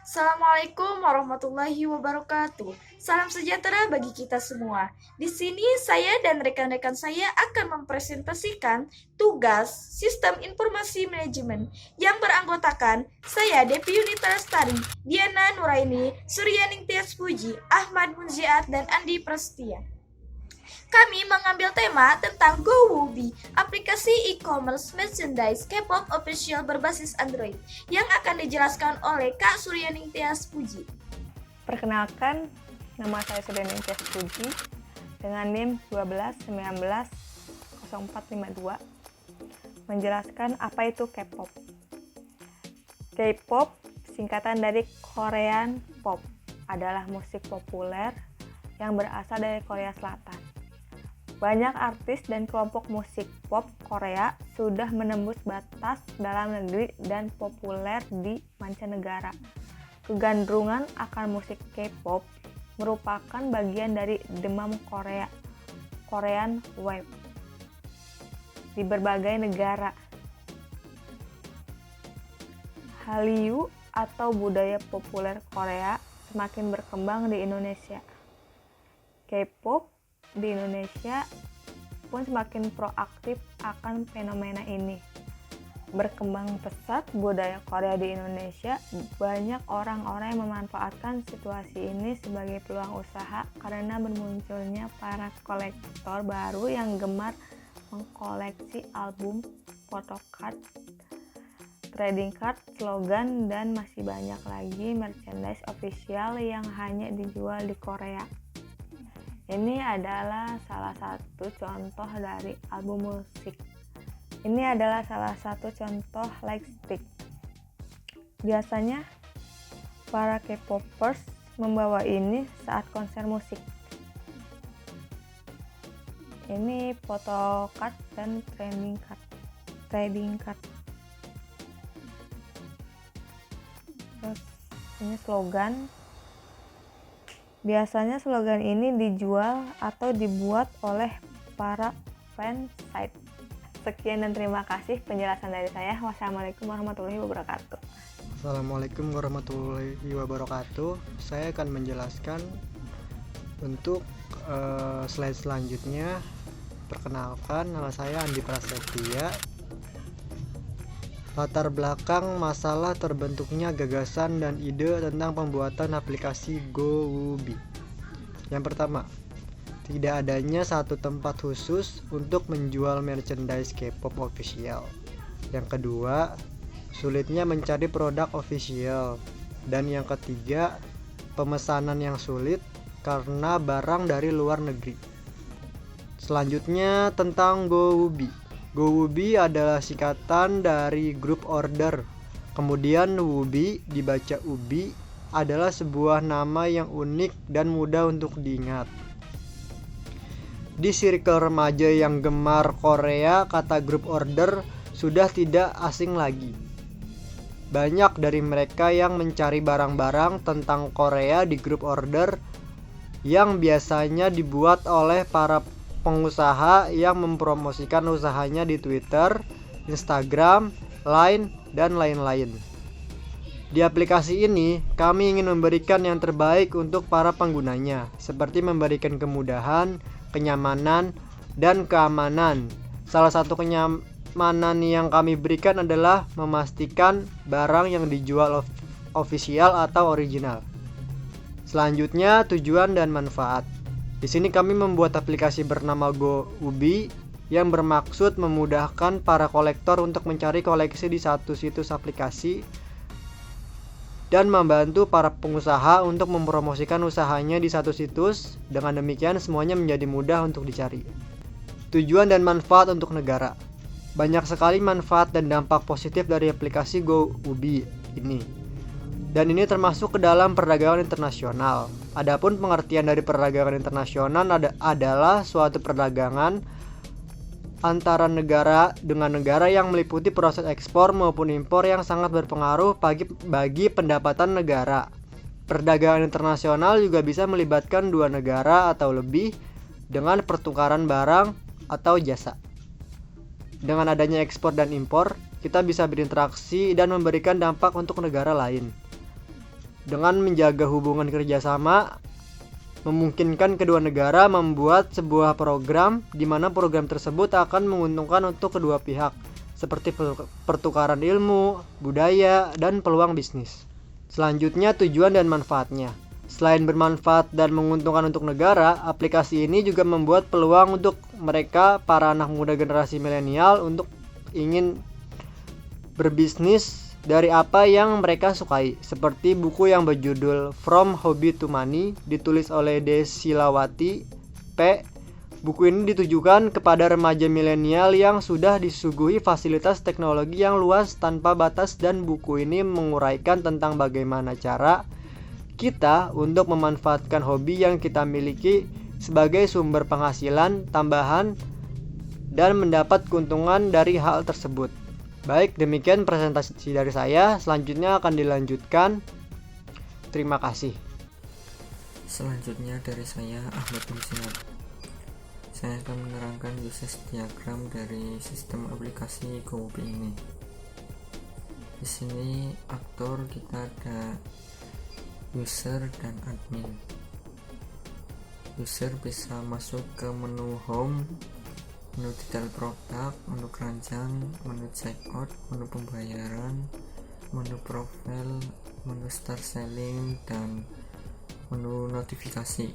Assalamualaikum warahmatullahi wabarakatuh. Salam sejahtera bagi kita semua. Di sini saya dan rekan-rekan saya akan mempresentasikan tugas Sistem Informasi Manajemen yang beranggotakan saya Devi Yunita Lestari, Diana Nuraini, Suryaning Tias Puji, Ahmad Munziat, dan Andi Prasetya. Kami mengambil tema tentang GoWoobi, aplikasi e-commerce merchandise K-pop official berbasis Android, yang akan dijelaskan oleh Kak Suryaning Tias Puji. Perkenalkan, nama saya Suryaning Tias Puji dengan NIM 12190452 menjelaskan apa itu K-pop. K-pop singkatan dari Korean Pop adalah musik populer yang berasal dari Korea Selatan. Banyak artis dan kelompok musik pop Korea sudah menembus batas dalam negeri dan populer di mancanegara. Kegandrungan akan musik K-pop merupakan bagian dari demam Korea, Korean Wave, di berbagai negara. Hallyu atau budaya populer Korea semakin berkembang di Indonesia. K-pop di Indonesia pun semakin proaktif akan fenomena ini. Berkembang pesat budaya Korea di Indonesia, banyak orang-orang yang memanfaatkan situasi ini sebagai peluang usaha karena bermunculnya para kolektor baru yang gemar mengkoleksi album, photocard, trading card, slogan, dan masih banyak lagi merchandise official yang hanya dijual di Korea. Ini adalah salah satu contoh dari album musik. Ini adalah salah satu contoh lightstick. Biasanya para K-popers membawa ini saat konser musik. Ini photocard dan trading card. Terus ini slogan. Biasanya slogan ini dijual atau dibuat oleh para fansite. Sekian dan terima kasih penjelasan dari saya. Wassalamualaikum warahmatullahi wabarakatuh. Assalamualaikum warahmatullahi wabarakatuh. Saya akan menjelaskan untuk slide selanjutnya. Perkenalkan, nama saya Andi Prasetya. Latar belakang masalah terbentuknya gagasan dan ide tentang pembuatan aplikasi GoWoobi. Yang pertama, tidak adanya satu tempat khusus untuk menjual merchandise K-pop official. Yang kedua, sulitnya mencari produk official. Dan yang ketiga, pemesanan yang sulit karena barang dari luar negeri. Selanjutnya tentang GoWoobi. GoWoobi adalah singkatan dari Group Order. Kemudian Woobi, dibaca Ubi, adalah sebuah nama yang unik dan mudah untuk diingat. Di circle remaja yang gemar Korea, kata Group Order sudah tidak asing lagi. Banyak dari mereka yang mencari barang-barang tentang Korea di Group Order yang biasanya dibuat oleh para pengusaha yang mempromosikan usahanya di Twitter, Instagram, Line, dan lain-lain. Di aplikasi ini, kami ingin memberikan yang terbaik untuk para penggunanya, seperti memberikan kemudahan, kenyamanan, dan keamanan. Salah satu kenyamanan yang kami berikan adalah memastikan barang yang dijual official atau original. Selanjutnya, tujuan dan manfaat. Di sini kami membuat aplikasi bernama GoWoobi yang bermaksud memudahkan para kolektor untuk mencari koleksi di satu situs aplikasi dan membantu para pengusaha untuk mempromosikan usahanya di satu situs. Dengan demikian semuanya menjadi mudah untuk dicari. Tujuan dan manfaat untuk negara. Banyak sekali manfaat dan dampak positif dari aplikasi GoWoobi ini. Dan ini termasuk ke dalam perdagangan internasional. Adapun pengertian dari perdagangan internasional adalah suatu perdagangan antara negara dengan negara yang meliputi proses ekspor maupun impor yang sangat berpengaruh bagi pendapatan negara. Perdagangan internasional juga bisa melibatkan dua negara atau lebih dengan pertukaran barang atau jasa. Dengan adanya ekspor dan impor, kita bisa berinteraksi dan memberikan dampak untuk negara lain. Dengan menjaga hubungan kerjasama, memungkinkan kedua negara membuat sebuah program di mana program tersebut akan menguntungkan untuk kedua pihak, seperti pertukaran ilmu, budaya, dan peluang bisnis. Selanjutnya, tujuan dan manfaatnya. Selain bermanfaat dan menguntungkan untuk negara, aplikasi ini juga membuat peluang untuk mereka, para anak muda generasi milenial, untuk ingin berbisnis dari apa yang mereka sukai, seperti buku yang berjudul From Hobby to Money ditulis oleh Desilawati P. Buku ini ditujukan kepada remaja milenial yang sudah disuguhi fasilitas teknologi yang luas tanpa batas, dan buku ini menguraikan tentang bagaimana cara kita untuk memanfaatkan hobi yang kita miliki sebagai sumber penghasilan tambahan dan mendapat keuntungan dari hal tersebut. Baik, demikian presentasi dari saya. Selanjutnya akan dilanjutkan. Terima kasih. Selanjutnya dari saya, Ahmad Musinat. Saya akan menerangkan uses diagram dari sistem aplikasi GoWubi ini. Di sini aktor kita ada user dan admin. User bisa masuk ke menu home, menu detail produk, menu keranjang, menu checkout, menu pembayaran, menu profile, menu start selling, dan menu notifikasi.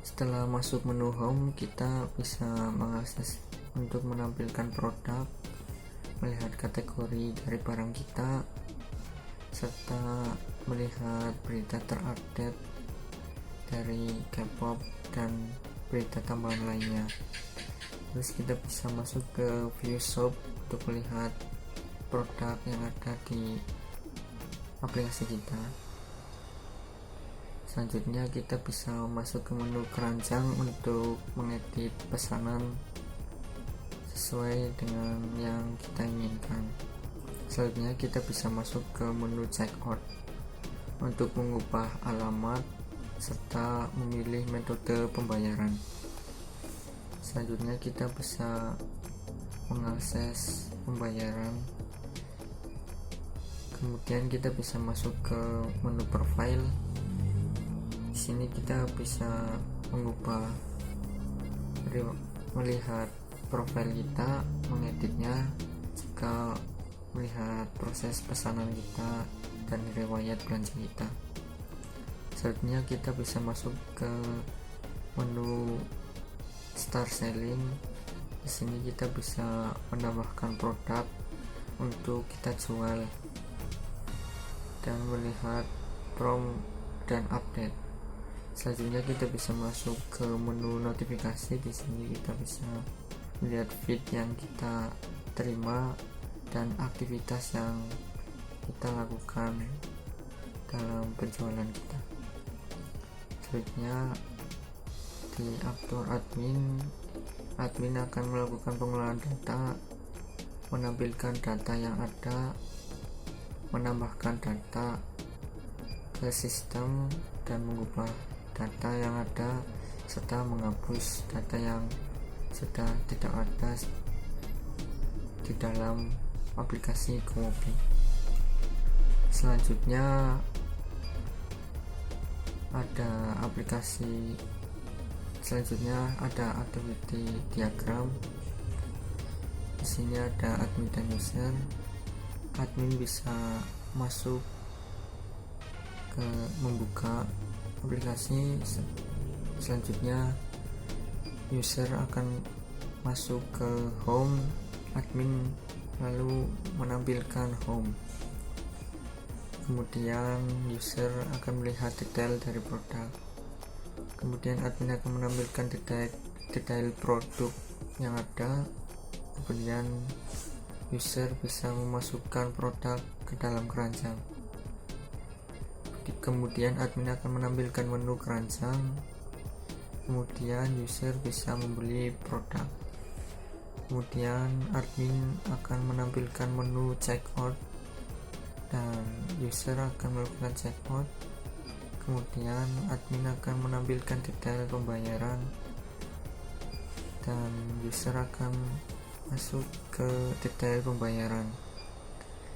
Setelah masuk menu home, kita bisa mengakses untuk menampilkan produk, melihat kategori dari barang kita, serta melihat berita terupdate dari K-pop dan berita tambahan lainnya. Terus kita bisa masuk ke view shop untuk melihat produk yang ada di aplikasi kita. Selanjutnya kita bisa masuk ke menu keranjang untuk mengedit pesanan sesuai dengan yang kita inginkan. Selanjutnya kita bisa masuk ke menu checkout untuk mengubah alamat serta memilih metode pembayaran. Selanjutnya kita bisa mengakses pembayaran. Kemudian kita bisa masuk ke menu profile. Di sini kita bisa mengubah, melihat profil kita, mengeditnya, jika melihat proses pesanan kita dan riwayat belanja kita. Selanjutnya kita bisa masuk ke menu start selling. Di sini kita bisa menambahkan produk untuk kita jual dan melihat prom dan update. Selanjutnya kita bisa masuk ke menu notifikasi. Di sini kita bisa melihat feed yang kita terima dan aktivitas yang kita lakukan dalam penjualan kita. Selanjutnya di aktor admin akan melakukan pengolahan data, menampilkan data yang ada, menambahkan data ke sistem, dan mengubah data yang ada, serta menghapus data yang sudah tidak ada di dalam aplikasi GoWubi. Selanjutnya ada activity diagram. Di sini ada admin dan user. Admin bisa masuk ke membuka aplikasi. Selanjutnya user akan masuk ke home, admin lalu menampilkan home. Kemudian user akan melihat detail dari produk. Kemudian admin akan menampilkan detail produk yang ada. Kemudian user bisa memasukkan produk ke dalam keranjang. Kemudian admin akan menampilkan menu keranjang. Kemudian user bisa membeli produk. Kemudian admin akan menampilkan menu checkout dan user akan melakukan checkout. Kemudian admin akan menampilkan detail pembayaran dan user akan masuk ke detail pembayaran.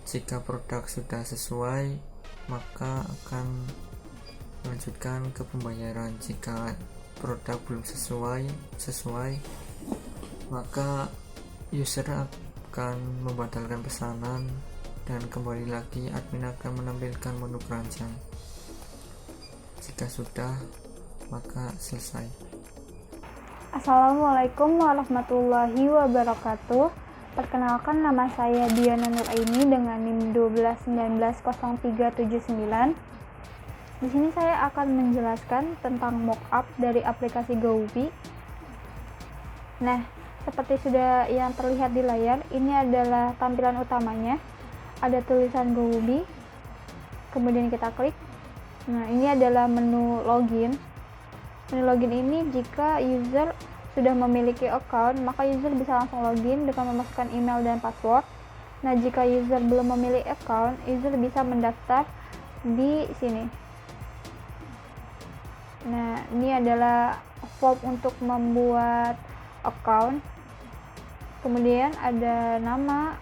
Jika produk sudah sesuai, maka akan melanjutkan ke pembayaran. Jika produk belum sesuai, maka user akan membatalkan pesanan dan kembali lagi admin akan menampilkan menu keranjang. Jika sudah, maka selesai. Assalamualaikum warahmatullahi wabarakatuh. Perkenalkan, nama saya Diana Nuraini dengan NIM 1219039. Di sini saya akan menjelaskan tentang mockup dari aplikasi GoWubi. Nah, seperti sudah yang terlihat di layar, ini adalah tampilan utamanya. Ada tulisan GoWubi, kemudian kita klik. Nah, ini adalah menu login. Menu login ini jika user sudah memiliki account, maka user bisa langsung login dengan memasukkan email dan password. Nah, jika user belum memiliki account, user bisa mendaftar di sini. Nah, ini adalah form untuk membuat account. Kemudian ada nama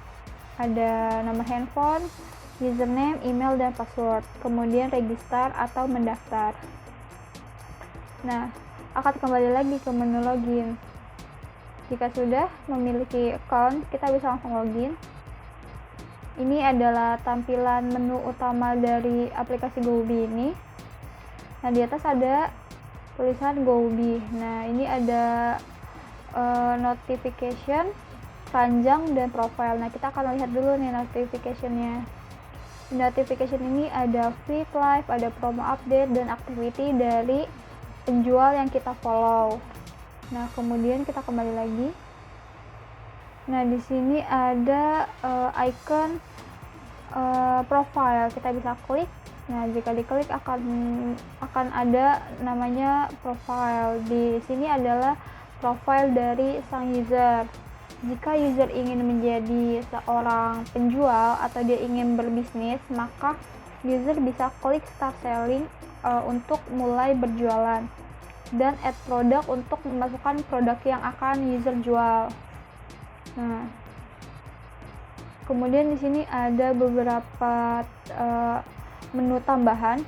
handphone, username, email, dan password. Kemudian register atau mendaftar. Nah, akan kembali lagi ke menu login. Jika sudah memiliki account, kita bisa langsung login. Ini adalah tampilan menu utama dari aplikasi GoWubi ini. Nah, di atas ada tulisan GoWubi. Nah, ini ada notification, keranjang, dan profile. Nah, kita akan lihat dulu nih notification-nya. Notification ini ada free live, ada promo update, dan activity dari penjual yang kita follow. Nah, kemudian kita kembali lagi. Nah, di sini ada icon profile. Kita bisa klik. Nah, jika diklik akan ada namanya profile. Di sini adalah profile dari sang user. Jika user ingin menjadi seorang penjual atau dia ingin berbisnis, maka user bisa klik start selling untuk mulai berjualan, dan add produk untuk memasukkan produk yang akan user jual. Nah, kemudian di sini ada beberapa menu tambahan.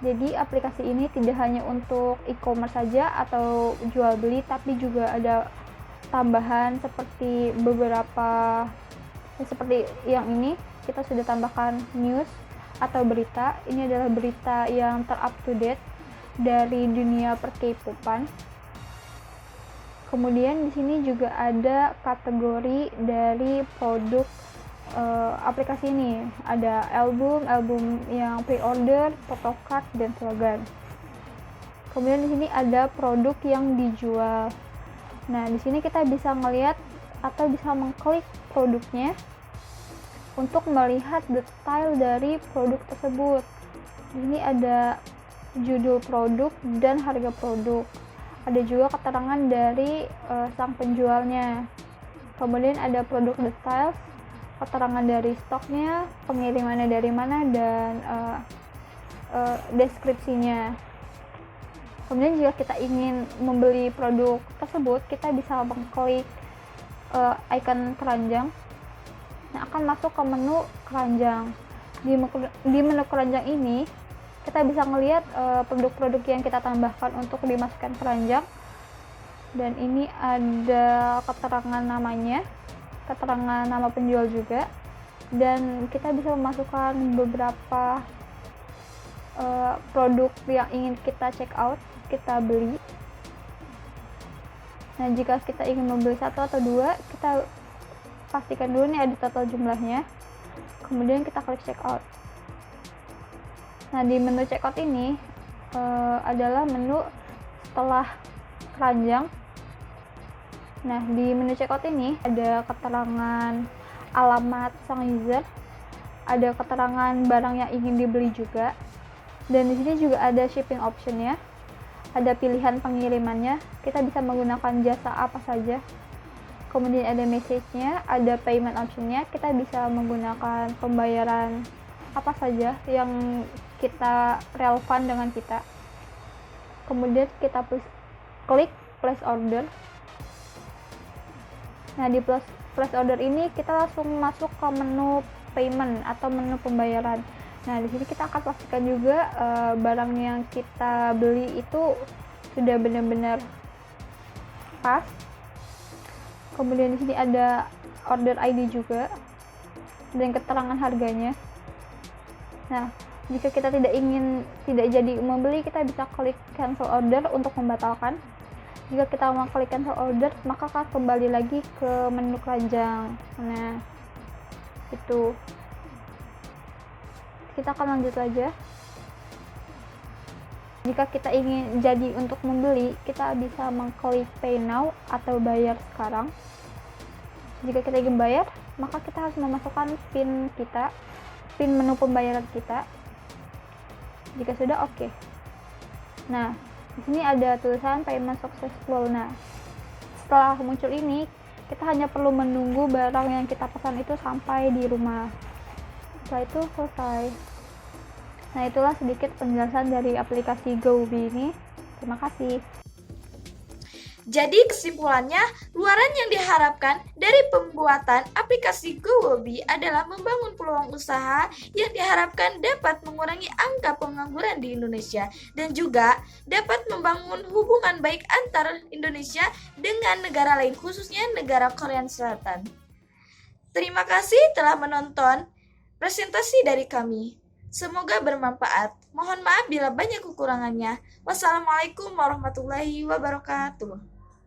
Jadi aplikasi ini tidak hanya untuk e-commerce saja atau jual beli, tapi juga ada tambahan seperti seperti yang ini. Kita sudah tambahkan news atau berita. Ini adalah berita yang ter-up to date dari dunia per-K-popan. Kemudian di sini juga ada kategori dari produk aplikasi ini. Ada album yang pre-order, photocard, dan slogan. Kemudian di sini ada produk yang dijual. Nah, di sini kita bisa melihat atau bisa mengklik produknya untuk melihat detail dari produk tersebut. Ini ada judul produk dan harga produk. Ada juga keterangan dari sang penjualnya. Kemudian ada produk details, keterangan dari stoknya, pengirimannya dari mana, dan deskripsinya. Kemudian jika kita ingin membeli produk tersebut, kita bisa mengklik icon keranjang. Nah, akan masuk ke menu keranjang. Di menu keranjang ini kita bisa melihat produk-produk yang kita tambahkan untuk dimasukkan keranjang. Dan ini ada keterangan namanya, keterangan nama penjual juga, dan kita bisa memasukkan beberapa produk yang ingin kita check out, kita beli. Nah, jika kita ingin membeli satu atau dua, kita pastikan dulu nih ada total jumlahnya, kemudian kita klik check out. Nah, di menu check out ini adalah menu setelah keranjang. Nah, di menu checkout ini ada keterangan alamat sang user, ada keterangan barang yang ingin dibeli juga, dan di sini juga ada shipping option-nya, ada pilihan pengirimannya, kita bisa menggunakan jasa apa saja. Kemudian ada message-nya, ada payment option-nya, kita bisa menggunakan pembayaran apa saja yang kita relevan dengan kita. Kemudian kita klik place order. Nah, di place order ini kita langsung masuk ke menu payment atau menu pembayaran. Nah, di sini kita akan pastikan juga barang yang kita beli itu sudah benar-benar pas. Kemudian di sini ada order ID juga dan keterangan harganya. Nah, jika kita tidak jadi membeli, kita bisa klik cancel order untuk membatalkan. Jika kita mau klik cancel order, maka akan kembali lagi ke menu keranjang. Nah, itu. Kita akan lanjut aja. Jika kita ingin jadi untuk membeli, kita bisa mengklik pay now atau bayar sekarang. Jika kita ingin bayar, maka kita harus memasukkan PIN kita, PIN menu pembayaran kita. Jika sudah, oke. Nah, di sini ada tulisan payment successful. Nah, setelah muncul ini, kita hanya perlu menunggu barang yang kita pesan itu sampai di rumah. Setelah itu selesai. Nah, itulah sedikit penjelasan dari aplikasi GoWobi ini. Terima kasih. Jadi kesimpulannya, luaran yang diharapkan dari pembuatan aplikasi GoWobi adalah membangun peluang usaha yang diharapkan dapat mengurangi angka pengangguran di Indonesia dan juga dapat membangun hubungan baik antar Indonesia dengan negara lain, khususnya negara Korea Selatan. Terima kasih telah menonton presentasi dari kami. Semoga bermanfaat. Mohon maaf bila banyak kekurangannya. Wassalamualaikum warahmatullahi wabarakatuh.